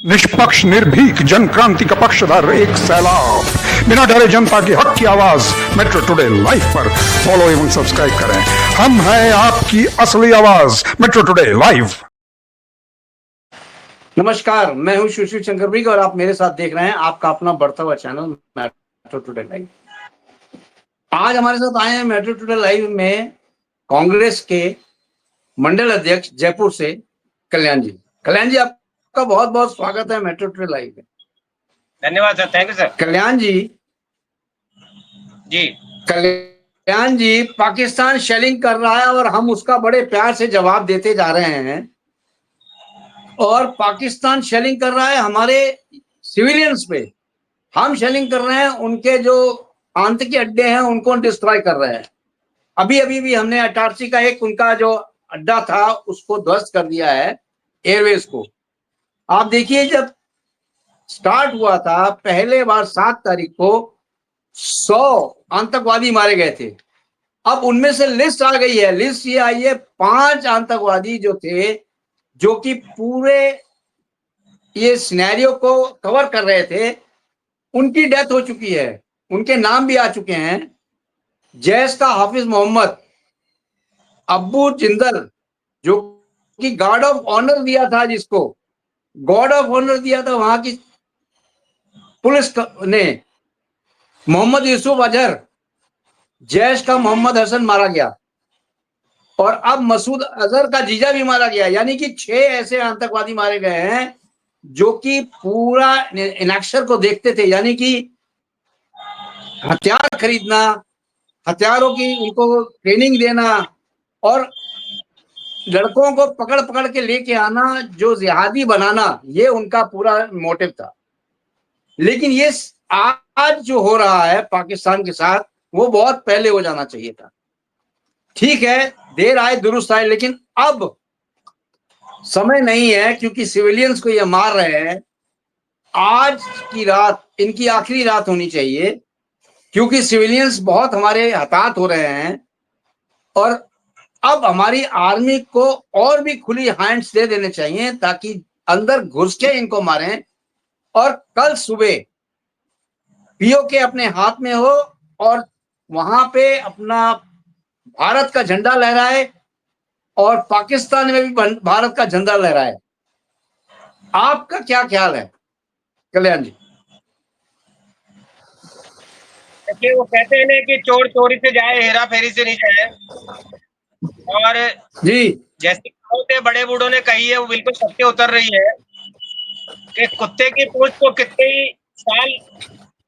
निष्पक्ष निर्भीक जन क्रांति का पक्षधर एक सैलाब, बिना डरे जनता की हक की आवाज मेट्रो टुडे लाइव पर फॉलो एवं सब्सक्राइब करें। हम हैं आपकी असली आवाज, मेट्रो टुडे लाइव। नमस्कार, मैं हूं सुशील चंद्रबिग और आप मेरे साथ देख रहे हैं आपका अपना बढ़ता हुआ चैनल मेट्रो टुडे लाइव। आज हमारे साथ आए हैं मेट्रो टुडे लाइव में कांग्रेस के मंडल अध्यक्ष जयपुर से कल्याण जी। कल्याण जी, आपका बहुत बहुत स्वागत है मेट्रो टुडे लाइव में। धन्यवाद sir, thank you sir. Kalyan ji, Pakistan shelling कर रहा है और हम उसका बड़े प्यार से जवाब देते जा रहे हैं। और पाकिस्तान शेलिंग कर रहा है हमारे सिविलियंस पे, हम शेलिंग कर रहे हैं उनके जो आतंकी अड्डे हैं उनको डिस्ट्रॉय कर रहे हैं। अभी भी हमने अटारसी का एक उनका जो अड्डा था उसको ध्वस्त कर दिया है, एयरवेज को। आप देखिए, जब स्टार्ट हुआ था पहले बार 7 तारीख को 100 आतंकवादी मारे गए थे। अब उनमें से लिस्ट आ गई है, लिस्ट ये आई है 5 आतंकवादी जो थे, जो कि पूरे ये सिनेरियो को कवर कर रहे थे, उनकी डेथ हो चुकी है। उनके नाम भी आ चुके हैं। जैश का हाफिज मोहम्मद, अब्बू जिंदल जो कि गार्ड ऑफ ऑनर दिया था, जिसको गॉड ऑफ ऑनर दिया था वहां की पुलिस ने, मोहम्मद यूसुफ अजहर, जैश का मोहम्मद हसन मारा गया और अब मसूद अजहर का जीजा भी मारा गया। यानी कि 6 ऐसे आतंकवादी मारे गए हैं जो कि पूरा इनएक्शन को देखते थे, यानी कि हथियार खरीदना, हथियारों की उनको ट्रेनिंग देना और लड़कों को पकड़ पकड़ के लेके आना, जो जिहादी बनाना, ये उनका पूरा मोटिव था। लेकिन ये आज जो हो रहा है पाकिस्तान के साथ, वो बहुत पहले हो जाना चाहिए था। ठीक है, देर आए दुरुस्त आए, लेकिन अब समय नहीं है, क्योंकि सिविलियंस को ये मार रहे हैं। आज की रात इनकी आखिरी रात होनी चाहिए, क्योंकि सिविलियंस बहुत हमारे हताहत हो रहे हैं और अब हमारी आर्मी को और भी खुली हैंड्स दे देने चाहिए ताकि अंदर घुस के इनको मारें और कल सुबह पीओके अपने हाथ में हो और वहां पे अपना भारत का झंडा लहराए और पाकिस्तान में भी भारत का झंडा लहराए। आपका क्या ख्याल है कल्याण जी? देखिए, वो कहते हैं ना कि चोर चोरी से जाए, हेरा फेरी से नहीं जाए। और जी, जैसी कहावतें बड़े बूढ़ों ने कही है वो बिल्कुल सत्य उतर रही है कि कुत्ते की पूंछ को कितने ही साल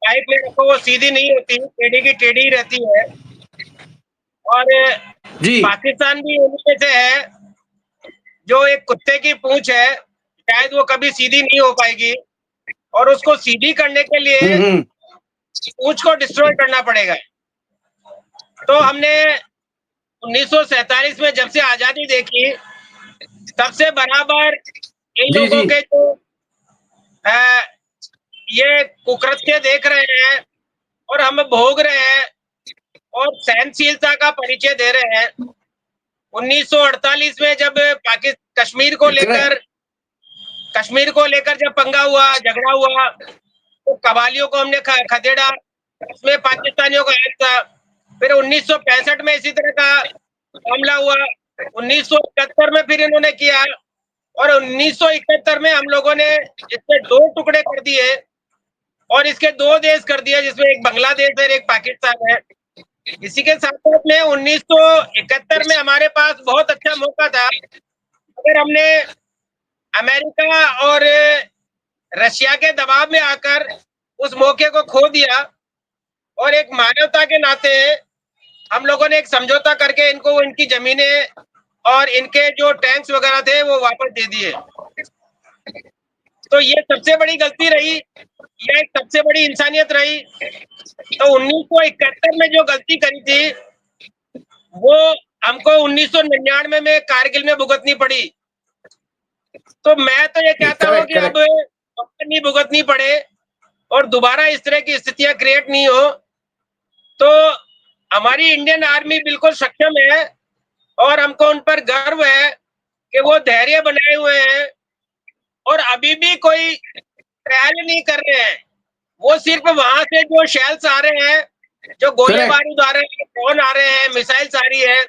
पाइप में रखो वो सीधी नहीं होती, टेढ़ी की टेढ़ी ही रहती है। और जी, पाकिस्तान भी उनमें से है जो एक कुत्ते की पूंछ है, शायद वो कभी सीधी नहीं हो पाएगी और उसको सीधी करने के लिए पूंछ को डिस्ट्रॉय करना पड़ेगा। तो हमने 1947 में जब से आजादी देखी, तब से बराबर इन जी, लोगों जी, के जो ये कुकृत्य देख रहे हैं और हम भोग रहे हैं और सहनशीलता का परिचय दे रहे हैं। 1948 में जब कश्मीर को लेकर जब पंगा हुआ, झगड़ा हुआ, तो कबालियों को हमने खदेड़ा, उसमें पाकिस्तानियों का हाथ था। फिर 1965 में इसी तरह का मामला हुआ। 1971 में फिर इन्होंने किया और 1971 में हम लोगों ने इसके 2 टुकड़े कर दिए और इसके 2 देश कर दिए, जिसमें एक बांग्लादेश है, एक पाकिस्तान है। इसी के साथ साथ में 1971 में हमारे पास बहुत अच्छा मौका था, अगर हमने अमेरिका और रशिया के दबाव में आकर उस मौके को खो दिया और एक मानवता के नाते हम लोगों ने एक समझौता करके इनको इनकी जमीनें और इनके जो टैंक्स वगैरह थे वो वापस दे दिए। तो ये सबसे बड़ी गलती रही, यह एक सबसे बड़ी इंसानियत रही। तो 1971 में जो गलती करी थी वो हमको 1999 में कारगिल में भुगतनी पड़ी। तो मैं तो ये चाहता हूँ कि अब नहीं भुगतनी पड़े और दोबारा इस तरह की स्थितियां क्रिएट नहीं हो। तो हमारी इंडियन आर्मी बिल्कुल सक्षम है और हमको उन पर गर्व है कि वो धैर्य बनाए हुए हैं और अभी भी कोई पहल नहीं कर रहे हैं। वो सिर्फ वहां से जो शेल्स आ रहे हैं, जो गोले Correct. बारूद आ रहे हैं, ड्रोन आ रहे हैं, मिसाइल्स आ रही है,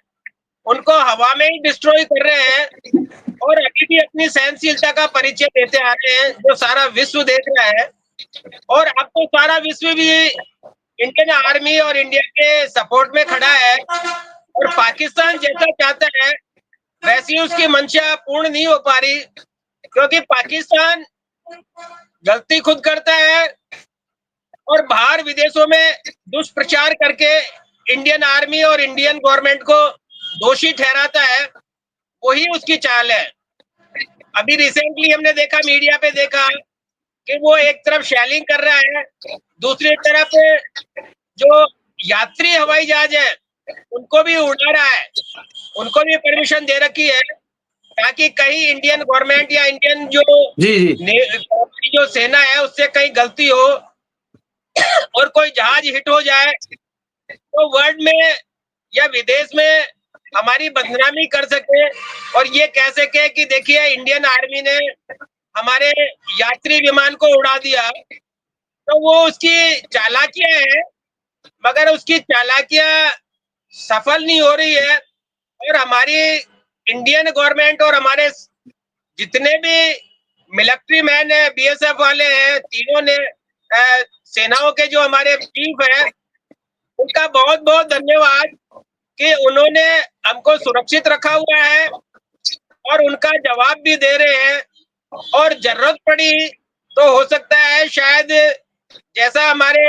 उनको हवा में ही डिस्ट्रॉय कर रहे हैं और अभी भी अपनी सहनशीलता का परिचय देते आ रहे हैं, जो सारा विश्व देख रहा है। और अब तो सारा विश्व भी इंडियन आर्मी और इंडिया के सपोर्ट में खड़ा है और पाकिस्तान जैसा चाहता है वैसी उसकी मंशा पूर्ण नहीं हो पा रही, क्योंकि पाकिस्तान गलती खुद करता है और बाहर विदेशों में दुष्प्रचार करके इंडियन आर्मी और इंडियन गवर्नमेंट को दोषी ठहराता है। वही उसकी चाल है। अभी रिसेंटली हमने देखा, मीडिया पे देखा कि वो एक तरफ शेलिंग कर रहा है, दूसरी तरफ जो यात्री हवाई जहाज है उनको भी उड़ा रहा है, उनको भी परमिशन दे रखी है ताकि कहीं इंडियन गवर्नमेंट या इंडियन जो जो सेना है उससे कहीं गलती हो और कोई जहाज हिट हो जाए तो वर्ल्ड में या विदेश में हमारी बदनामी कर सके और ये कह सके कि देखिए इंडियन आर्मी ने हमारे यात्री विमान को उड़ा दिया। तो वो उसकी चालाकियां है, मगर उसकी चालाकियां सफल नहीं हो रही है और हमारी इंडियन गवर्नमेंट और हमारे जितने भी मिलिट्री मैन है, बीएसएफ वाले हैं, तीनों ने सेनाओं के जो हमारे चीफ है, उनका बहुत बहुत धन्यवाद कि उन्होंने हमको सुरक्षित रखा हुआ है और उनका जवाब भी दे रहे हैं। और जरूरत पड़ी तो हो सकता है शायद जैसा हमारे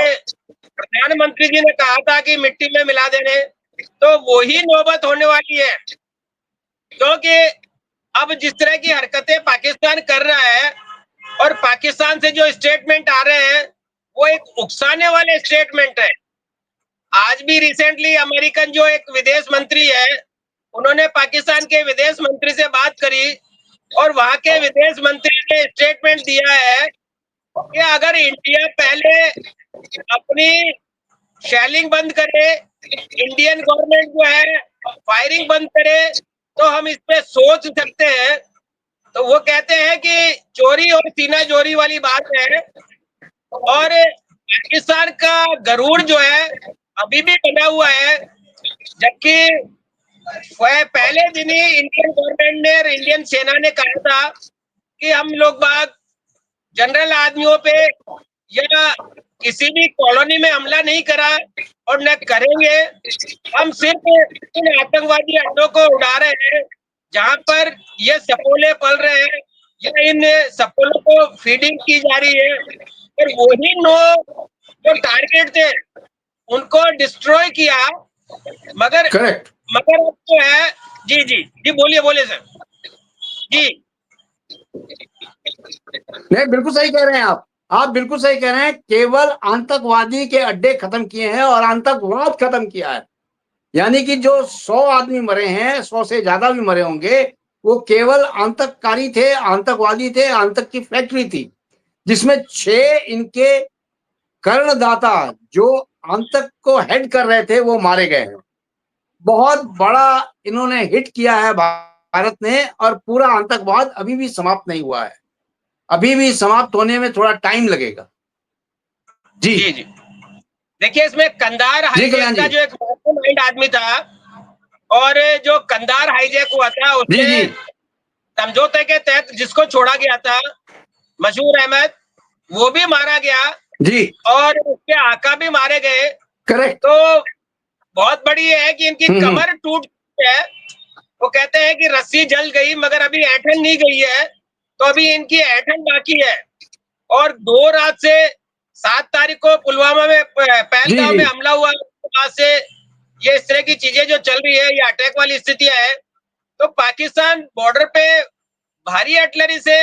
प्रधानमंत्री जी ने कहा था कि मिट्टी में मिला देने, तो वही नौबत होने वाली है, क्योंकि अब जिस तरह की हरकतें पाकिस्तान कर रहा है और पाकिस्तान से जो स्टेटमेंट आ रहे हैं वो एक उकसाने वाले स्टेटमेंट है। आज भी रिसेंटली अमेरिकन जो एक विदेश मंत्री है, उन्होंने पाकिस्तान के विदेश मंत्री से बात करी और वहां के विदेश मंत्री ने स्टेटमेंट दिया है कि अगर इंडिया पहले अपनी शेलिंग बंद करे, इंडियन गवर्नमेंट जो है फायरिंग बंद करे, तो हम इस पे सोच सकते हैं। तो वो कहते हैं कि चोरी और सीना जोरी वाली बात है और पाकिस्तान का गरूर जो है अभी भी बना हुआ है, जबकि वह पहले दिन ही इंडियन गवर्नमेंट ने और इंडियन सेना ने कहा था कि हम लोग बाग जनरल आदमियों पे या किसी भी कॉलोनी में हमला नहीं करा और न करेंगे। हम सिर्फ इन आतंकवादी अड्डों को उड़ा रहे हैं जहां पर ये सपोले पल रहे हैं या इन सपोलों को फीडिंग की जा रही है और वही जो टारगेट थे उनको डिस्ट्रॉय किया। मगर करेक्ट। मगर अब तो है, जी जी जी बोलिए सर जी। नहीं, बिल्कुल सही कह रहे हैं आप बिल्कुल सही कह रहे हैं। केवल आतंकवादी के अड्डे खत्म किए हैं और आतंकवाद खत्म किया है। यानी कि जो 100 आदमी मरे हैं, 100 से ज्यादा भी मरे होंगे, वो केवल आतंककारी थे, आतंकवादी थे, आतंक की फैक्ट्री थी जिसमें 6 इनके कर्णदाता जो आतंक को हेड कर रहे थे वो मारे गए हैं। बहुत बड़ा इन्होंने हिट किया है भारत ने और पूरा आतंकवाद अभी भी समाप्त नहीं हुआ है, अभी भी समाप्त होने में थोड़ा टाइम लगेगा। जी जी जी देखिए, इसमें कंधार हाईजैक का जो एक मास्टरमाइंड आदमी था और जो कंधार हाईजैक हुआ था उसमें समझौते के तहत जिसको छोड़ा गया था मशहूर अहमद, वो भी मारा गया जी और उसके आका भी मारे गए। करेक्ट। तो बहुत बड़ी है कि इनकी कमर टूट है। वो कहते हैं कि रस्सी जल गई मगर अभी ऐंठन नहीं गई है, तो अभी इनकी ऐंठन बाकी है। और 2 रात से 7 तारीख को पुलवामा में पहलगाम में हमला हुआ, वहां से ये इस तरह की चीजें जो चल रही है, ये अटैक वाली स्थितियां है। तो पाकिस्तान बॉर्डर पे भारी आर्टिलरी से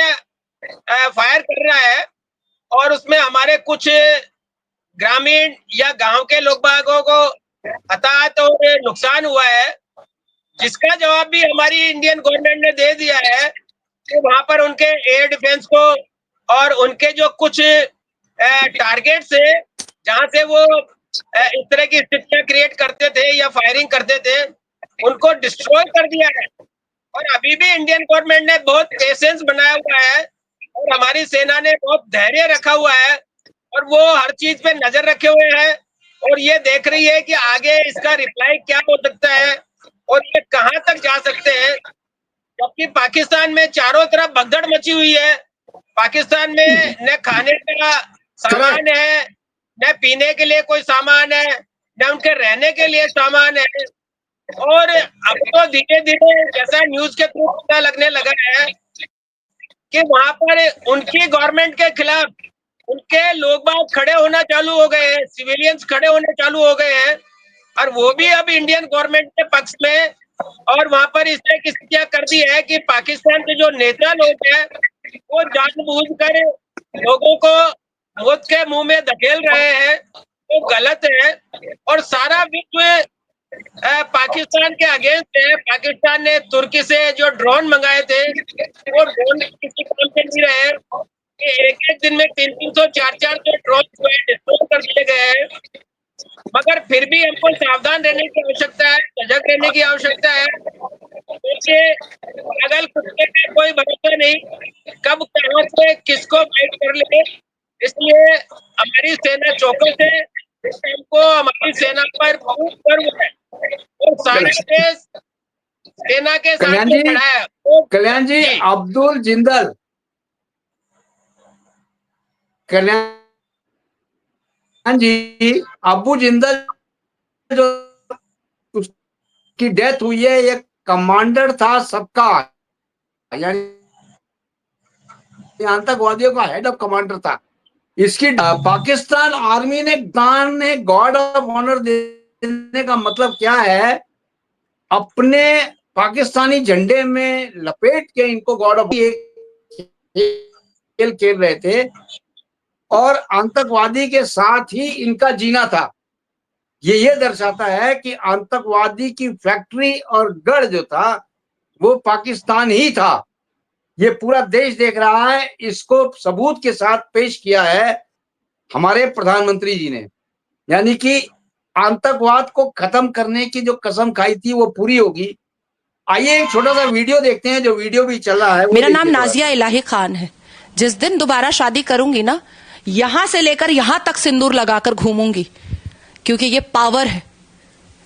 फायर कर रहा है और उसमें हमारे कुछ ग्रामीण या गांव के लोग बागों को हताहत और नुकसान हुआ है, जिसका जवाब भी हमारी इंडियन गवर्नमेंट ने दे दिया है कि वहां पर उनके एयर डिफेंस को और उनके जो कुछ टारगेट्स है जहां से वो इस तरह की स्थितियां क्रिएट करते थे या फायरिंग करते थे, उनको डिस्ट्रॉय कर दिया है। और अभी भी इंडियन गवर्नमेंट ने बहुत पेशेंस बनाया हुआ है और हमारी सेना ने बहुत धैर्य रखा हुआ है और वो हर चीज पे नजर रखे हुए हैं और ये देख रही है कि आगे इसका रिप्लाई क्या हो सकता है और ये कहां तक जा सकते हैं। जबकि पाकिस्तान में चारों तरफ भगदड़ मची हुई है। पाकिस्तान में न खाने का सामान है, न पीने के लिए कोई सामान है, न उनके रहने के लिए सामान है। और अब तो धीरे धीरे जैसा न्यूज के थ्रू पता लगने लगा है कि वहां पर उनकी गवर्नमेंट के खिलाफ उनके लोग बाग खड़े होना चालू हो गए हैं, सिविलियंस खड़े होने चालू हो गए हैं और वो भी अब इंडियन गवर्नमेंट के पक्ष में। और वहां पर इसने किसी क्या कर दी है कि पाकिस्तान के जो नेता लोग हैं वो जानबूझकर लोगों को मौत के मुंह में धकेल रहे हैं, वो गलत है। और सारा विश्व पाकिस्तान के अगेंस्ट है। पाकिस्तान ने तुर्की से जो ड्रोन मंगाए थे वो ड्रोन किसी काम से नहीं रहे कि एक एक दिन में 300 400 ड्रोन जो है डिस्ट्रॉय कर दिए गए हैं। मगर फिर भी हमको सावधान रहने की आवश्यकता है, सजग रहने की आवश्यकता है क्योंकि अगर कुत्ते का कोई भरोसा नहीं कब कहां से किसको बाइट कर ले। इसलिए हमारी सेना चौकस है, हमको हमारी सेना पर खूब गर्व है और सारा देश सेना के साथ कल्याण जी, खड़ा है। तो कल्याण जी, अब्दुल जिंदल, कल्याण जी, अबू जिंदल जो उसकी डेथ हुई है, ये कमांडर था सबका, यानी आतंकवादियों का हेड ऑफ कमांडर था। इसकी पाकिस्तान आर्मी ने गॉड ऑफ ऑनर देने का मतलब क्या है? अपने पाकिस्तानी झंडे में लपेट के इनको गॉड ऑफ खेल खेल रहे थे और आतंकवादी के साथ ही इनका जीना था। ये दर्शाता है कि आतंकवादी की फैक्ट्री और गढ़ जो था वो पाकिस्तान ही था। ये पूरा देश देख रहा है, इसको सबूत के साथ पेश किया है हमारे प्रधानमंत्री जी ने। यानी कि आतंकवाद को खत्म करने की जो कसम खाई थी वो पूरी होगी। आइए एक छोटा सा वीडियो देखते हैं, जो वीडियो भी चल रहा है। मेरा नाम नाजिया इलाही खान है। जिस दिन दोबारा शादी करूंगी ना, यहां से लेकर यहां तक सिंदूर लगाकर घूमूंगी, क्योंकि ये पावर है,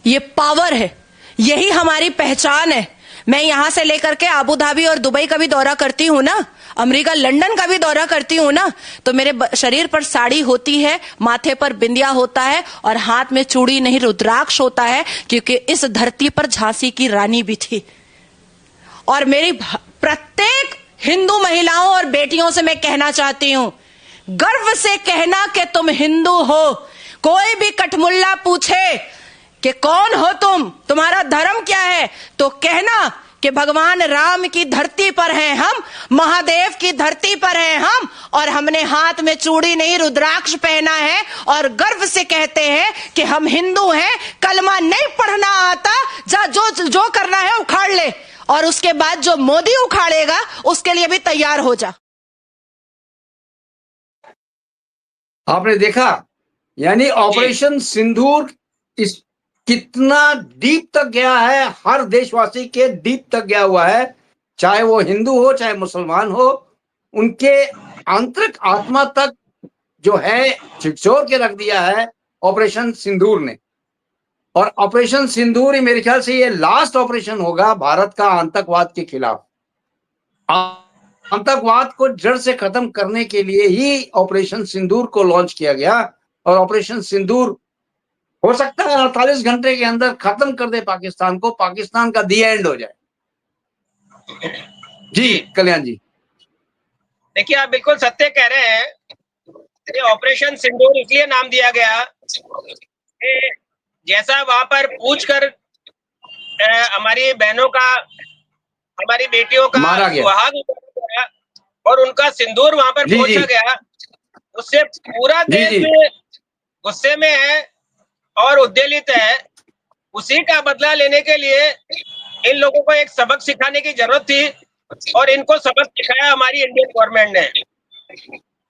ये पावर है, यही हमारी पहचान है। मैं यहां से लेकर के आबू धाबी और दुबई का भी दौरा करती हूं ना, अमेरिका लंदन का भी दौरा करती हूं ना, तो मेरे शरीर पर साड़ी होती है, माथे पर बिंदिया होता है और हाथ में चूड़ी नहीं रुद्राक्ष होता है, क्योंकि इस धरती पर झांसी की रानी भी थी। और मेरी प्रत्येक हिंदू महिलाओं और बेटियों से मैं कहना चाहती हूं, गर्व से कहना कि तुम हिंदू हो। कोई भी कठमुल्ला पूछे कि कौन हो तुम, तुम्हारा धर्म क्या है, तो कहना कि भगवान राम की धरती पर हैं हम, महादेव की धरती पर हैं हम, और हमने हाथ में चूड़ी नहीं रुद्राक्ष पहना है और गर्व से कहते हैं कि हम हिंदू हैं। कलमा नहीं पढ़ना आता, जा जो करना है उखाड़ ले, और उसके बाद जो मोदी उखाड़ेगा उसके लिए भी तैयार हो जा। आपने देखा, यानी ऑपरेशन सिंदूर इस कितना डीप तक गया है, हर देशवासी के डीप तक गया हुआ है, चाहे वो हिंदू हो चाहे मुसलमान हो, उनके आंतरिक आत्मा तक जो है झकझोर के रख दिया है ऑपरेशन सिंदूर ने। और ऑपरेशन सिंदूर ही मेरे ख्याल से ये लास्ट ऑपरेशन होगा भारत का आतंकवाद के खिलाफ। आतंकवाद को जड़ से खत्म करने के लिए ही ऑपरेशन सिंदूर को लॉन्च किया गया, और ऑपरेशन सिंदूर हो सकता है 48 घंटे के अंदर खत्म कर दे पाकिस्तान को, पाकिस्तान का दी एंड हो जाए। जी कल्याण जी, देखिए आप बिल्कुल सत्य कह रहे हैं। ये ऑपरेशन सिंदूर इसलिए नाम दिया गया कि जैसा वहां पर पूछकर हमारी बहनों का, हमारी बेटियों का सुहाग गया और उनका सिंदूर वहां पर पहुंचा गया, उससे पूरा देश गुस्से में है और उद्वेलित है। उसी का बदला लेने के लिए इन लोगों को एक सबक सिखाने की जरूरत थी और इनको सबक सिखाया हमारी इंडियन गवर्नमेंट ने।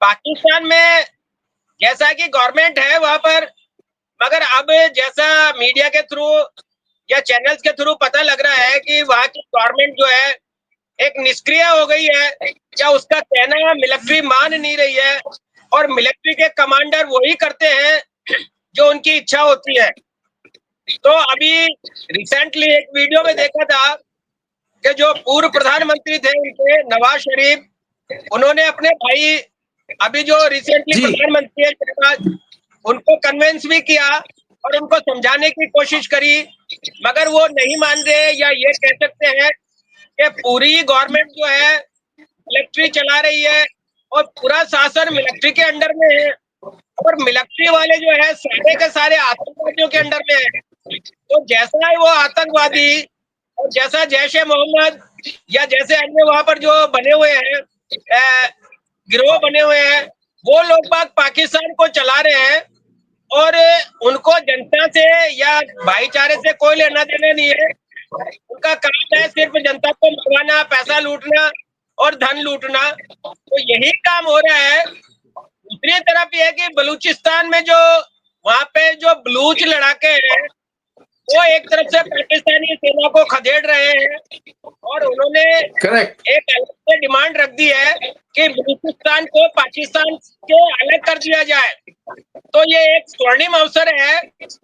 पाकिस्तान में जैसा कि गवर्नमेंट है वहां पर, मगर अब जैसा मीडिया के थ्रू या चैनल्स के थ्रू पता लग रहा है कि वहां की गवर्नमेंट जो है एक निष्क्रिय हो गई है, या उसका कहना मिलिट्री मान नहीं रही है, और मिलिट्री के कमांडर वही करते हैं जो उनकी इच्छा होती है। तो अभी रिसेंटली एक वीडियो में देखा था कि जो पूर्व प्रधानमंत्री थे उनके नवाज शरीफ, उन्होंने अपने भाई अभी जो रिसेंटली जी प्रधानमंत्री है शहबाज, उनको कन्विंस भी किया और उनको समझाने की कोशिश करी, मगर वो नहीं मान रहे। या ये कह सकते हैं कि पूरी गवर्नमेंट जो है मिलिट्री चला रही है और पूरा शासन मिलिट्री के अंडर में है, और मिलिट्री वाले जो है सारे के सारे आतंकवादियों के अंडर में है। तो जैसा है वो आतंकवादी और जैसा जैश ए मोहम्मद या जैसे अन्य वहां पर जो बने हुए हैं गिरोह बने हुए हैं, वो लोग बाग पाकिस्तान को चला रहे हैं, और उनको जनता से या भाईचारे से कोई लेना देना नहीं है। उनका काम है सिर्फ जनता को मरवाना, पैसा लूटना और धन लूटना। तो यही काम हो रहा है। दूसरी तरफ यह है कि बलूचिस्तान में जो वहां पे जो बलूच लड़ाके हैं, वो एक तरफ से पाकिस्तानी सेना को खदेड़ रहे हैं, और उन्होंने करेक्ट। एक अलग से डिमांड रख दी है कि बलूचिस्तान को पाकिस्तान से अलग कर दिया जाए। तो ये एक स्वर्णिम अवसर है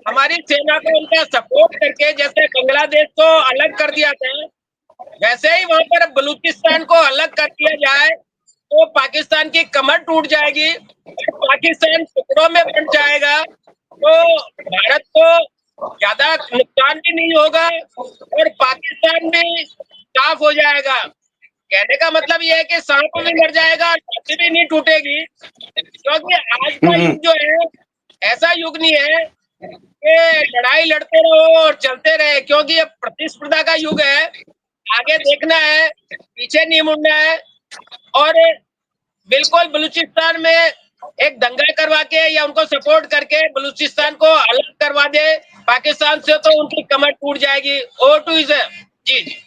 हमारी सेना को उनका सपोर्ट करके, जैसे बांग्लादेश को अलग कर दिया था वैसे ही वहां पर बलूचिस्तान को अलग कर दिया जाए, तो पाकिस्तान की कमर टूट जाएगी और पाकिस्तान टुकड़ों में बंट जाएगा। तो भारत को ज्यादा नुकसान भी नहीं होगा और पाकिस्तान भी साफ हो जाएगा। कहने का मतलब ये है कि सांप भी मर जाएगा, छाती भी नहीं टूटेगी, क्योंकि आज का युग जो है ऐसा युग नहीं है कि लड़ाई लड़ते रहो और चलते रहे, क्योंकि ये प्रतिस्पर्धा का युग है। आगे देखना है, पीछे नहीं मुड़ना है। और बिल्कुल बलूचिस्तान में एक दंगा करवा के या उनको सपोर्ट करके बलूचिस्तान को अलग करवा दे पाकिस्तान से, तो उनकी कमर टूट जाएगी। ओवर टू इज जी जी।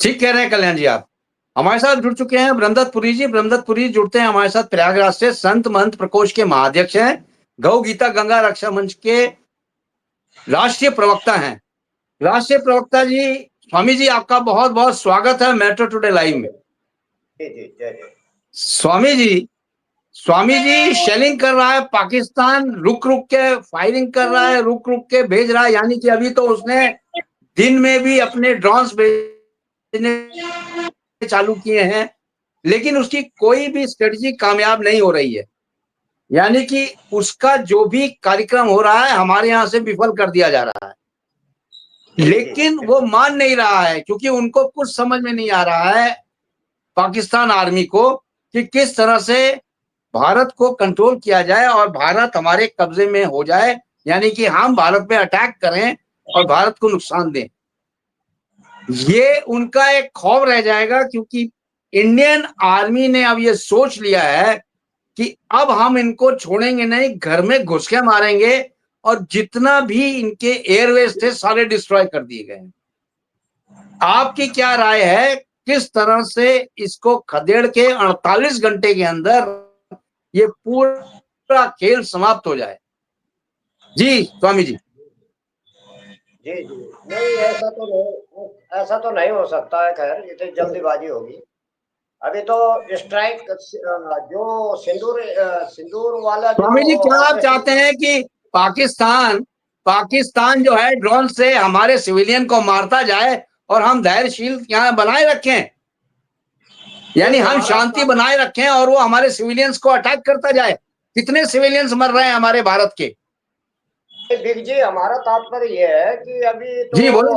ठीक कह रहे हैं कल्याण जी। आप हमारे साथ जुड़ चुके हैं ब्रह्मदत्तपुरी जी। ब्रह्मदत्तपुरी जुड़ते हैं हमारे साथ प्रयागराज से, संत महंत प्रकोष्ठ के महाध्यक्ष हैं, गौ गीता गंगा रक्षा मंच के राष्ट्रीय प्रवक्ता हैं। राष्ट्रीय प्रवक्ता जी, स्वामी जी आपका बहुत बहुत स्वागत है मेट्रो टुडे लाइव में। स्वामी जी शेलिंग कर रहा है पाकिस्तान, रुक रुक के फायरिंग कर रहा है, रुक रुक के भेज रहा है। यानी कि अभी तो उसने दिन में भी अपने ड्रोन्स भेजने चालू किए हैं, लेकिन उसकी कोई भी स्ट्रेटजी कामयाब नहीं हो रही है। यानी कि उसका जो भी कार्यक्रम हो रहा है हमारे यहाँ से विफल कर दिया जा रहा है, लेकिन वो मान नहीं रहा है, क्योंकि उनको कुछ समझ में नहीं आ रहा है पाकिस्तान आर्मी को कि किस तरह से भारत को कंट्रोल किया जाए और भारत हमारे कब्जे में हो जाए, यानी कि हम भारत में अटैक करें और भारत को नुकसान दें। ये उनका एक खौफ रह जाएगा, क्योंकि इंडियन आर्मी ने अब ये सोच लिया है कि अब हम इनको छोड़ेंगे नहीं, घर में घुस के मारेंगे, और जितना भी इनके एयरवेज थे सारे डिस्ट्रॉय कर दिए गए। आपकी क्या राय है, किस तरह से इसको खदेड़ के 48 घंटे के अंदर ये पूरा खेल समाप्त हो जाए? जी स्वामी जी। जी नहीं, ऐसा तो नहीं हो सकता है। खैर ये तो जल्दीबाजी होगी। अभी तो स्ट्राइक जो सिंदूर वाला स्वामी जी, क्या आप चाहते हैं कि पाकिस्तान जो है ड्रोन से हमारे सिविलियन को मारता जाए और हम धैर्यशील यहाँ बनाए रखें, यानी हम शांति बनाए रखें और वो हमारे सिविलियंस को अटैक करता जाए? कितने सिविलियंस मर रहे हैं हमारे भारत के? बिग जी, हमारा तात्पर्य ये है कि जी बोलो।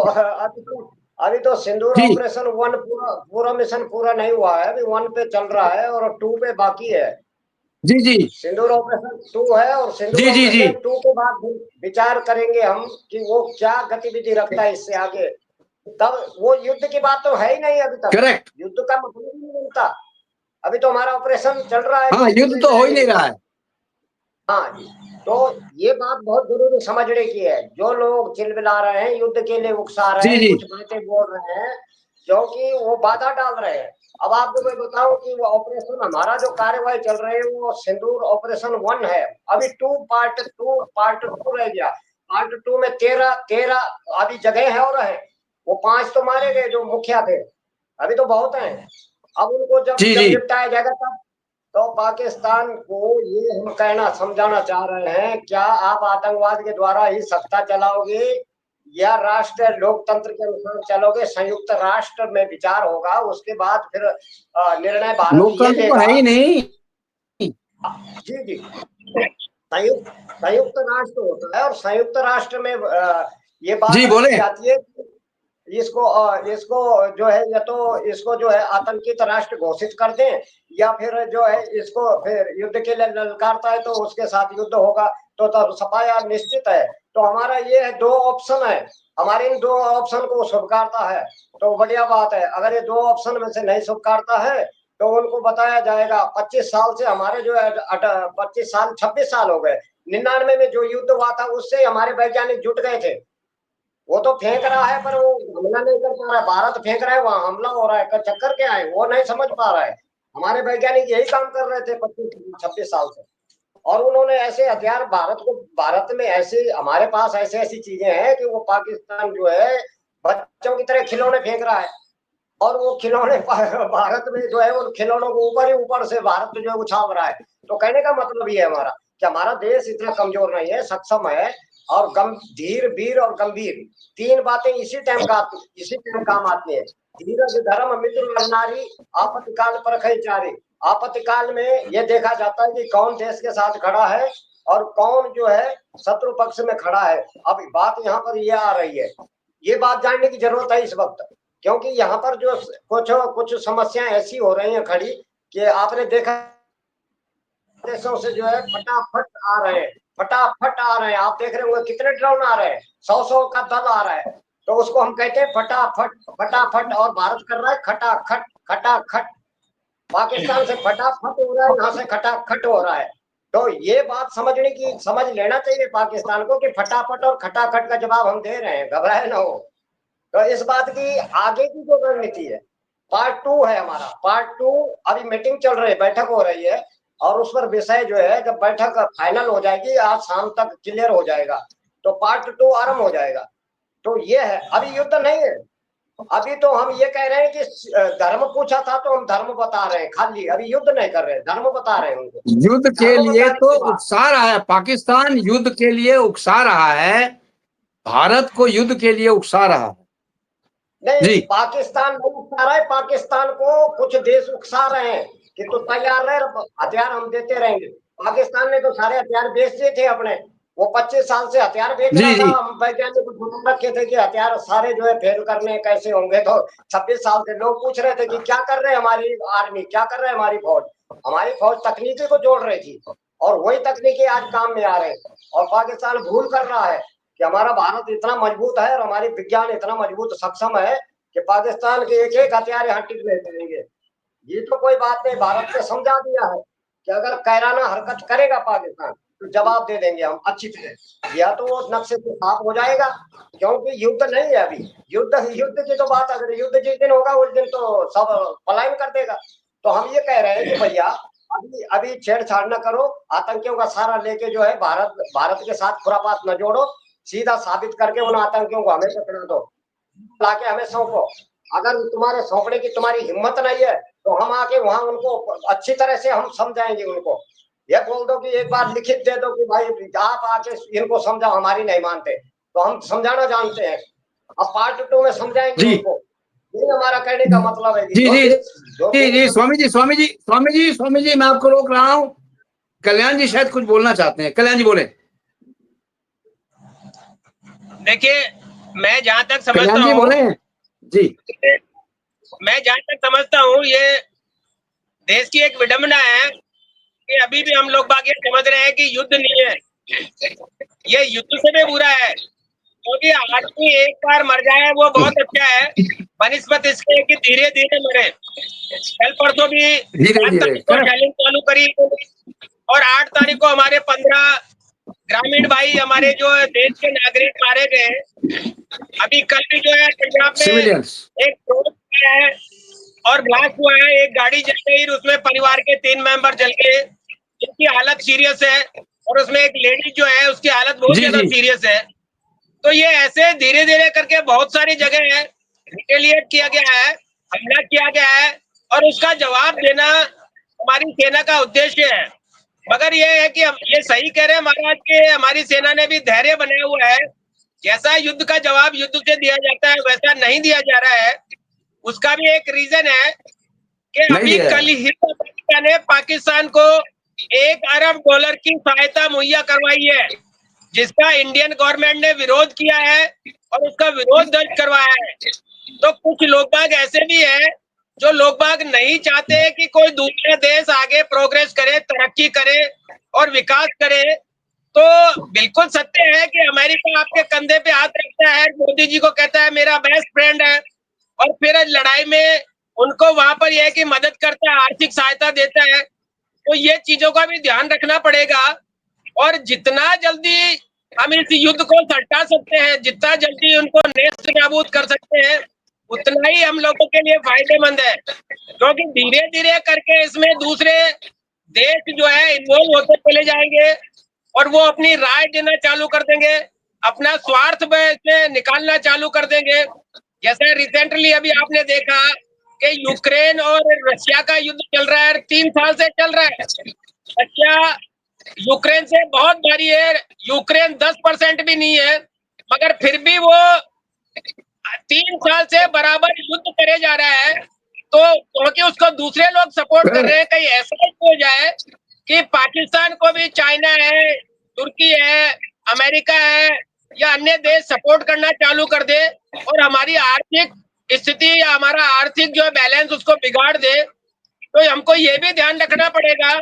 अभी तो सिंदूर ऑपरेशन 1 पूरा मिशन पूरा नहीं हुआ है। अभी 1 पे चल रहा है और 2 पे बाकी है। जी सिंदूर ऑपरेशन 2 है और सिंदूर जी ऑपरेशन 2 के बाद विचार करेंगे हम कि वो क्या गतिविधि रखता है इससे आगे। तब वो युद्ध की बात तो है ही नहीं अभी तक। करेक्ट। युद्ध का मतलब ही नहीं बनता। अभी तो हमारा ऑपरेशन चल रहा है। हाँ, युद्ध तो हो ही नहीं रहा है। हाँ जी, तो ये बात बहुत जरूरी समझने की है। जो लोग चिल्ला रहे हैं, युद्ध के लिए उकसा रहे हैं, कुछ बातें बोल रहे हैं, क्योंकि वो बाधा डाल रहे हैं। अब आपको मैं बताऊं कि वो ऑपरेशन हमारा जो कार्यवाही चल रही है वो सिंदूर ऑपरेशन 1 है। अभी पार्ट टू रह गया। पार्ट 2 में 13 अभी जगह है और है। वो 5 तो मारे गए जो मुखिया थे, अभी तो बहुत हैं। अब उनको जब जी, जब जी। निपटाया जाएगा तब। तो पाकिस्तान को ये हम कहना समझाना चाह रहे हैं, क्या आप आतंकवाद के द्वारा ही सत्ता चलाओगे या राष्ट्र लोकतंत्र के अनुसार चलोगे? संयुक्त राष्ट्र में विचार होगा, उसके बाद फिर निर्णय भारत ये लोकतंत्र तो लेगा। है ही नहीं। जी जी, संयुक्त संयुक्त राष्ट्र होता है और संयुक्त राष्ट्र में ये बात जी, बोले। रखी जाती है कि इसको जो है या तो इसको जो है आतंकित राष्ट्र घोषित कर दें, या फिर जो है इसको फिर युद्ध के लिए ललकारता है तो उसके साथ युद्ध होगा। तो सफाया निश्चित है। तो हमारा ये है, 2 ऑप्शन है हमारे, इन 2 ऑप्शन को स्वीकारता है तो बढ़िया बात है। अगर ये 2 ऑप्शन में से नहीं स्वीकारता है तो उनको बताया जाएगा 25 साल से हमारे जो है 25 साल 26 साल हो गए। 99 में जो युद्ध हुआ था उससे हमारे वैज्ञानिक जुट गए थे। वो तो फेंक रहा है पर वो हमला नहीं कर पा रहा है। भारत फेंक रहा है, वहां हमला हो रहा है। चक्कर क्या है वो नहीं समझ पा रहा है। हमारे वैज्ञानिक यही काम कर रहे थे 25-26 साल से, और उन्होंने ऐसे हथियार भारत में ऐसे, हमारे पास ऐसे ऐसी चीजें हैं कि वो पाकिस्तान जो है बच्चों की तरह खिलौने फेंक रहा है, और वो खिलौने भारत में जो है उन खिलौनों को ऊपर ही ऊपर से भारत जो है उछाल रहा है। तो कहने का मतलब ये है हमारा कि हमारा देश इतना कमजोर नहीं है, सक्षम है। और धीर, वीर और गंभीर 3 बातें इसी टाइम काम आती है। धीरज धर्म मित्र नर नारी, आपत्तिकाल परखै चारी। आपत्तिकाल में ये देखा जाता है कि कौन देश के साथ खड़ा है और कौन जो है शत्रु पक्ष में खड़ा है। अब बात यहाँ पर ये आ रही है, ये बात जानने की जरूरत है इस वक्त, क्योंकि यहाँ पर जो कुछ समस्याएं ऐसी हो रही हैं खड़ी कि आपने देखा देशों से जो है फटाफट आ रहे हैं, फटाफट आ रहे हैं। आप देख रहे होंगे कितने ड्रोन आ रहे हैं, 100 का दल आ रहा है। तो उसको हम कहते हैं फटाफट फटाफट, और भारत कर रहा है खटाखट खटाखट। पाकिस्तान से फटाफट हो रहा है, यहाँ से खटाखट हो रहा है। तो ये बात समझ लेना चाहिए पाकिस्तान को कि फटाफट और खटाखट का जवाब हम दे रहे हैं, घबराए ना हो। तो इस बात की आगे की जो रणनीति है, पार्ट 2 है हमारा। पार्ट 2 अभी मीटिंग चल रही है, बैठक हो रही है, और उस पर विषय जो है जब बैठक फाइनल हो जाएगी, आज शाम तक क्लियर हो जाएगा, तो पार्ट 2 आरंभ हो जाएगा। तो ये है, अभी युद्ध नहीं है। अभी तो हम ये कह रहे हैं कि धर्म पूछा था तो हम धर्म बता रहे हैं खाली, अभी युद्ध नहीं कर रहे हैं, धर्म बता रहे हैं उनको। युद्ध के लिए तो उकसा रहा है पाकिस्तान, युद्ध के लिए उकसा रहा है, भारत को युद्ध के लिए उकसा रहा है। नहीं, पाकिस्तान नहीं उकसा रहा है, पाकिस्तान को कुछ देश उकसा रहे हैं कि तो तैयार रहे, हथियार हम देते रहेंगे। पाकिस्तान ने तो सारे हथियार बेच दिए थे अपने, वो 25 साल से हथियार बेच रहा था। हम वैज्ञानिक को ढूंढ रखे थे कि हथियार सारे जो है फेल करने कैसे होंगे। तो 26 साल से लोग पूछ रहे थे कि क्या कर रहे हैं हमारी आर्मी, क्या कर रहे हैं हमारी फौज। हमारी फौज तकनीकी को जोड़ रही थी, और वही तकनीकी आज काम में आ रहे हैं। और पाकिस्तान भूल कर रहा है कि हमारा भारत इतना मजबूत है और हमारी विज्ञान इतना मजबूत सक्षम है कि पाकिस्तान के एक एक हथियार यहाँ टिक नहीं पाएंगे। ये तो कोई बात नहीं, भारत ने समझा दिया है कि अगर कैराना हरकत करेगा पाकिस्तान तो जवाब दे देंगे हम अच्छी तरह, या तो वो नक्शे से साफ हो जाएगा। क्योंकि युद्ध नहीं है अभी, युद्ध की तो बात, अगर युद्ध जिस दिन होगा उस दिन तो सब पलायन कर देगा। तो हम ये कह रहे हैं कि भैया अभी छेड़छाड़ न करो, आतंकियों का सहारा लेके जो है भारत के साथ खुरापात न जोड़ो, सीधा साबित करके उन आतंकियों को हमें पकड़ा दो, लाके हमें सौंपो। अगर तुम्हारे सौंपने की तुम्हारी हिम्मत नहीं है तो हम आके वहां उनको अच्छी तरह से हम समझाएंगे। उनको ये बोल दो कि एक बार लिखित दे दो कि भाई आप आके इनको समझाओ, हमारी नहीं मानते तो हम समझाना जानते हैं, अब पार्ट 2 में समझाएंगे उनको। ये हमारा कहने का मतलब है। जी, स्वामी जी मैं आपको रोक रहा हूँ। कल्याण जी शायद कुछ बोलना चाहते हैं। कल्याण जी बोले। देखिए, मैं जहां तक समझता हूँ, बोले जी, मैं जहां तक समझता हूँ, ये देश की एक विडंबना है कि अभी भी हम लोग बाकी समझ रहे हैं कि युद्ध नहीं है। ये युद्ध से भी बुरा है, क्योंकि आदमी एक बार मर जाए वो बहुत अच्छा है, बनिस्बत इसके कि धीरे धीरे मरे। कल परसों भी 7 तारीख को चैलेंज चालू करी और 8 तारीख को हमारे 15 ग्रामीण भाई, हमारे जो देश के नागरिक मारे गए। अभी कल भी जो है पंजाब में एक ड्रोन है और ब्लास्ट हुआ है, एक गाड़ी जल गई, उसमें परिवार के 3 मेंबर जल गए, जिनकी हालत सीरियस है, और उसमें एक लेडी जो है उसकी हालत बहुत ज्यादा सीरियस है। तो ये ऐसे धीरे धीरे करके बहुत सारी जगह है रिटेलिएट किया गया है, हमला किया गया है और उसका जवाब देना हमारी सेना का उद्देश्य है। मगर ये है कि हम ये सही कह रहे हैं महाराज कि हमारी सेना ने भी धैर्य बनाया हुआ है। जैसा युद्ध का जवाब युद्ध से दिया जाता है वैसा नहीं दिया जा रहा है। उसका भी एक रीजन है कि अभी कल ही अमेरिका ने पाकिस्तान को $1 अरब की सहायता मुहैया करवाई है, जिसका इंडियन गवर्नमेंट ने विरोध किया है और उसका विरोध दर्ज करवाया है। तो कुछ लोग बाग ऐसे भी हैं जो लोग बाग नहीं चाहते कि कोई दूसरा देश आगे प्रोग्रेस करे, तरक्की करे और विकास करे। तो बिल्कुल सत्य है कि अमेरिका आपके कंधे पे हाथ रखता है, मोदी जी को कहता है मेरा बेस्ट फ्रेंड है, और फिर लड़ाई में उनको वहां पर यह है कि मदद करता है, आर्थिक सहायता देता है। तो ये चीजों का भी ध्यान रखना पड़ेगा और जितना जल्दी हम इस युद्ध को सटा सकते हैं, जितना जल्दी उनको नेस्त नाबूद कर सकते हैं, उतना ही हम लोगों के लिए फायदेमंद है। क्योंकि धीरे धीरे करके इसमें दूसरे देश जो है इन्वॉल्व होते चले जाएंगे और वो अपनी राय देना चालू कर देंगे, अपना स्वार्थ से निकालना चालू कर देंगे। जैसे रिसेंटली अभी आपने देखा कि यूक्रेन और रशिया का युद्ध चल रहा है, 3 साल से चल रहा है। रशिया यूक्रेन से बहुत भारी है, यूक्रेन 10% भी नहीं है, मगर फिर भी वो 3 साल से बराबर युद्ध करे जा रहा है। तो क्योंकि उसको दूसरे लोग सपोर्ट कर रहे हैं, कहीं ऐसा ही हो जाए कि पाकिस्तान को भी चाइना है, तुर्की है, अमेरिका है या अन्य देश सपोर्ट करना चालू कर दे और हमारी आर्थिक स्थिति या हमारा आर्थिक जो है बैलेंस उसको बिगाड़ दे। तो हमको ये भी ध्यान रखना पड़ेगा।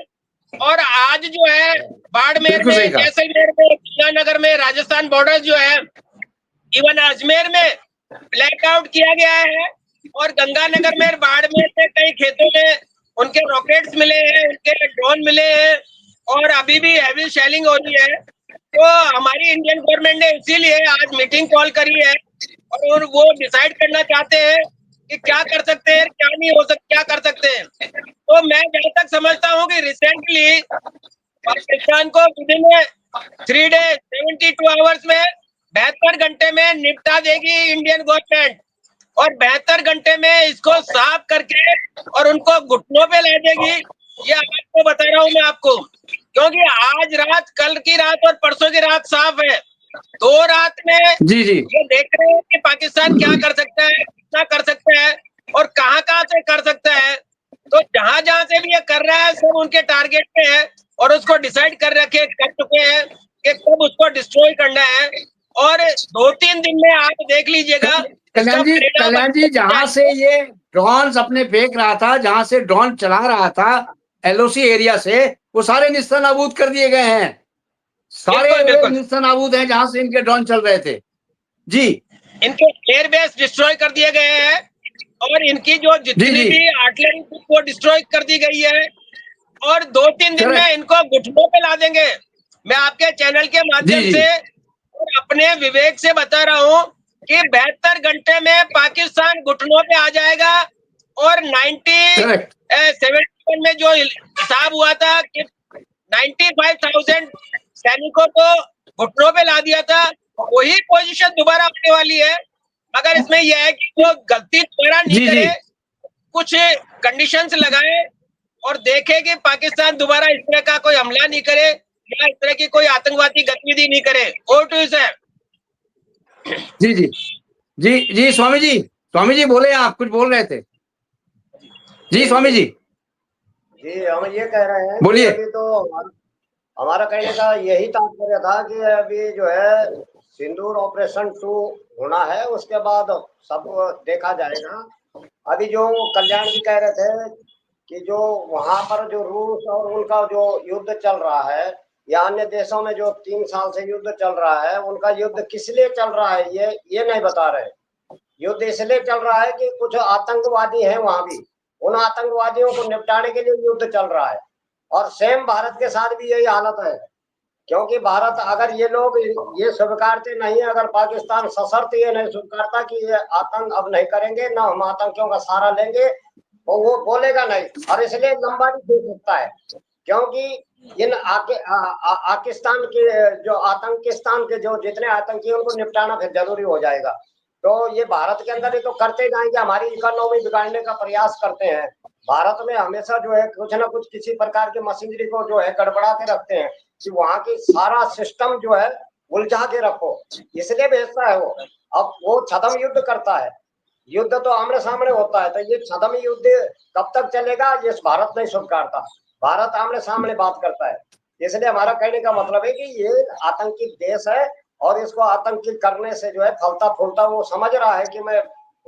और आज जो है बाड़मेर में, जैसलमेर में, गंगानगर में, राजस्थान बॉर्डर जो है, इवन अजमेर में ब्लैकआउट किया गया है और गंगानगर में, बाड़मेर में कई खेतों में उनके रॉकेट्स मिले हैं, उनके ड्रोन मिले हैं और अभी भी हैवी शेलिंग हो रही है। तो हमारी इंडियन गवर्नमेंट ने इसीलिए आज मीटिंग कॉल करी है और वो डिसाइड करना चाहते हैं कि क्या कर सकते हैं, क्या नहीं हो सकता, क्या कर सकते हैं। तो मैं जहां तक समझता हूँ कि रिसेंटली पाकिस्तान को विदिन 3 days 72 आवर्स में 72 घंटे में निपटा देगी इंडियन गवर्नमेंट और 72 घंटे में इसको साफ करके और उनको घुटनों पे ला देगी। ये आपको बता रहा हूँ मैं आपको, क्योंकि आज रात, कल की रात और परसों की रात साफ है। 2 रात में ये देख रहे हैं कि पाकिस्तान क्या कर सकता है, कितना कर सकता है और कहाँ से कर सकता है। तो जहां जहां से भी ये कर रहा है सब उनके टारगेट पे है और उसको डिसाइड कर चुके हैं कि कब उसको डिस्ट्रॉय करना है। और 2-3 दिन में आप देख लीजिएगा कल्याण जी जहां से ये ड्रोन अपने फेंक रहा था, जहां से ड्रोन चला रहा था LOC एरिया से, वो सारे निस्तानाबूद कर दिए गए हैं। सारे निस्तानाबूद हैं जहां से इनके ड्रोन चल रहे थे जी। इनके एयरबेस डिस्ट्रॉय कर दिए गए हैं और इनकी जो जितनी भी आर्टिलरी वो डिस्ट्रॉय कर दी गई है और 2-3 दिन में इनको घुटनों पे ला देंगे। मैं आपके चैनल के माध्यम से और अपने विवेक से बता रहा हूँ कि 72 घंटे में पाकिस्तान घुटनों पे आ जाएगा। और 1971 में जो हिसाब हुआ था कि 95,000 सैनिकों को घुटनों पे ला दिया था, वही पोजीशन दोबारा आने वाली है। मगर इसमें यह है कि वो गलती दोबारा नहीं करे, कुछ कंडीशंस लगाए और देखे कि पाकिस्तान दोबारा इस तरह का कोई हमला नहीं करे या इस तरह की कोई आतंकवादी गतिविधि नहीं करे। Over to you sir. जी स्वामी जी बोले, आप कुछ बोल रहे थे जी स्वामी जी। हम ये कह रहे हैं बोलिए। अभी तो हमारा कहने का यही तात्पर्य था कि अभी जो है सिंदूर ऑपरेशन 2 होना है, उसके बाद सब देखा जाएगा। अभी जो कल्याण जी कह रहे थे कि जो वहां पर जो रूस और उनका जो युद्ध चल रहा है या अन्य देशों में जो 3 साल से युद्ध चल रहा है, उनका युद्ध किस लिए चल रहा है ये नहीं बता रहे। युद्ध इसलिए चल रहा है कि कुछ आतंकवादी हैं वहां भी, उन आतंकवादियों को निपटाने के लिए युद्ध चल रहा है। और सेम भारत के साथ भी यही हालत है, क्योंकि भारत अगर ये लोग ये स्वीकारते नहीं, अगर पाकिस्तान सशर्त ये नहीं स्वीकारता कि ये आतंक अब नहीं करेंगे, ना हम आतंकियों का सहारा लेंगे, तो वो बोलेगा नहीं। और इसलिए लंबा नहीं दे सकता है, क्योंकि इन पाकिस्तान के जो आतंकिस्तान के जो जितने आतंकी उनको निपटाना फिर जरूरी हो जाएगा। तो ये भारत के अंदर ही तो करते जाएंगे, हमारी इकोनॉमी बिगाड़ने का प्रयास करते हैं। भारत में हमेशा जो है कुछ ना कुछ किसी प्रकार की मशीनरी को जो है गड़बड़ा के रखते हैं कि वहां की सारा सिस्टम जो है उलझा के रखो, इसलिए भेजता है वो। अब वो छद्म युद्ध करता है, युद्ध तो आमने सामने होता है, तो ये छद्म युद्ध कब तक चलेगा ये भारत नहीं स्वीकारता। भारत आमने सामने बात करता है, इसलिए हमारा कहने का मतलब है कि ये आतंकी देश है और इसको आतंकी करने से जो है फलता फूलता वो समझ रहा है कि मैं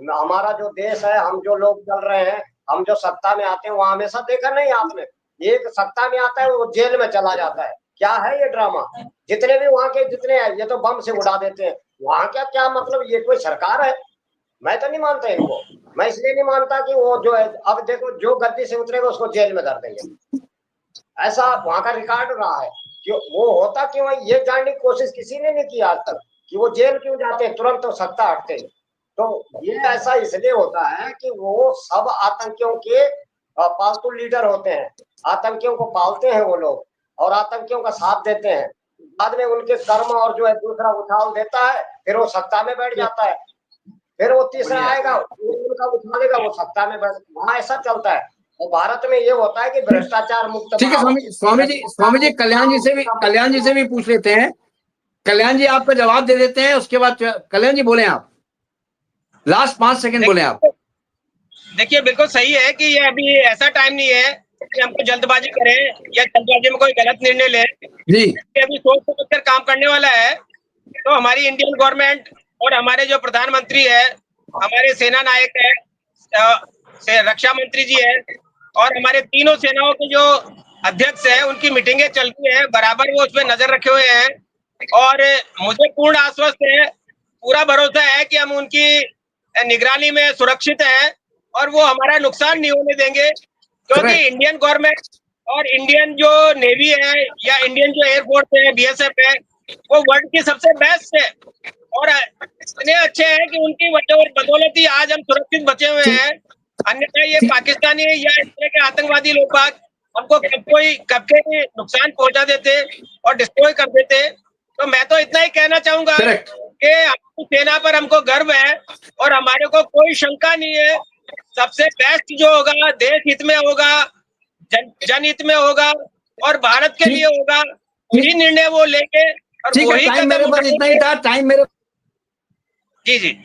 हमारा जो देश है, हम जो लोग चल रहे हैं, हम जो सत्ता में आते हैं, वहां हमेशा देखा नहीं आपने, एक सत्ता में आता है वो जेल में चला जाता है। क्या है ये ड्रामा? जितने भी वहां के जितने हैं ये तो बम से उड़ा देते हैं, वहां क्या मतलब ये कोई सरकार है? मैं तो नहीं मानता इनको। मैं इसलिए नहीं मानता कि वो जो है, अब देखो जो गद्दी से उतरेगा उसको जेल में कर देंगे, ऐसा वहां का रिकॉर्ड रहा है। कि वो होता क्यों है ये जानने की कोशिश किसी ने नहीं की आज तक कि वो जेल क्यों जाते हैं, तुरंत तो सत्ता हटते हैं। तो ये ऐसा इसलिए होता है कि वो सब आतंकियों के पालतू लीडर होते हैं, आतंकियों को पालते हैं वो लोग और आतंकियों का साथ देते हैं। बाद में उनके कर्म और जो है दूसरा उछाल देता है, फिर वो सत्ता में बैठ जाता है, फिर वो तीसरा आएगा उनका उठा लेगा, वो सत्ता में बैठ, वहां ऐसा चलता है। और भारत में ये होता है कि भ्रष्टाचार मुक्त। ठीक है स्वामी जी कल्याण जी से भी पूछ लेते हैं। कल्याण जी आपका जवाब दे देते हैं, उसके बाद कल्याण जी बोले आप, लास्ट 5 सेकंड बोले आप। देखिए बिल्कुल सही है कि ये अभी ऐसा टाइम नहीं है कि हमको जल्दबाजी करें या जल्दबाजी में कोई गलत निर्णय लें जी। अभी सोच समझ कर काम करने वाला है। तो हमारी इंडियन गवर्नमेंट और हमारे जो प्रधानमंत्री है, हमारे सेना नायक है, रक्षा मंत्री जी है और हमारे तीनों सेनाओं के जो अध्यक्ष है उनकी मीटिंगें चलती है, बराबर वो उसमें नजर रखे हुए हैं और मुझे पूर्ण आश्वस्त है, पूरा भरोसा है कि हम उनकी निगरानी में सुरक्षित है और वो हमारा नुकसान नहीं होने देंगे, क्योंकि इंडियन गवर्नमेंट और इंडियन जो नेवी है या इंडियन जो एयरफोर्स है, बीएसएफ है, वो वर्ल्ड की सबसे बेस्ट है और इतने अच्छे हैं कि उनकी बदौलत ही आज हम सुरक्षित बचे हुए हैं। अन्यथा ये पाकिस्तानी या इस तरह के आतंकवादी लोग हमको कब के नुकसान पहुंचा देते और डिस्ट्रॉय कर देते। तो मैं तो इतना ही कहना चाहूंगा कि हमारी सेना पर हमको गर्व है और हमारे को कोई शंका नहीं है, सबसे बेस्ट जो होगा देश हित में होगा, जनहित में होगा और भारत के लिए होगा, वही निर्णय वो लेके और वही मेरे पास इतना ही था, टाइम मेरे जी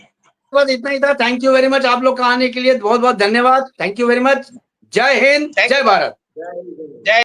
बस इतना ही था। थैंक यू वेरी मच आप लोग का आने के लिए, बहुत बहुत धन्यवाद। Thank you very much. जय हिंद, जय भारत। जय